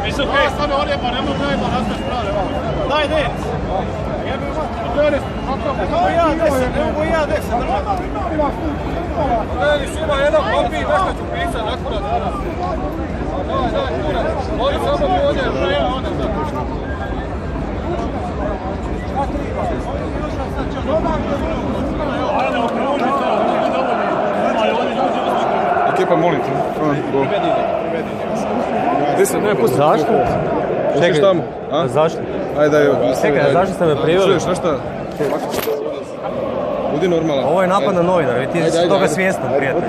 It's okay, stane ovdje pa ne može da nastaje strane. Daj, ne! Evo ja 10, evo ja 10. Gledali su ima jedan papir, nešto ću pisat, nakurat. Daj, kurac. Oni samo mi ovdje, ja ovdje da. Ekipa, molim te. Gdje se ne pusti? Zašto? Čekaj, tamo. Zašto? Ajde. Čekaj, zašto ste me priveli? Čuješ nešto? Budi normalan. Ovo je napad na novinara, ti si toga svjestan, prijatelj.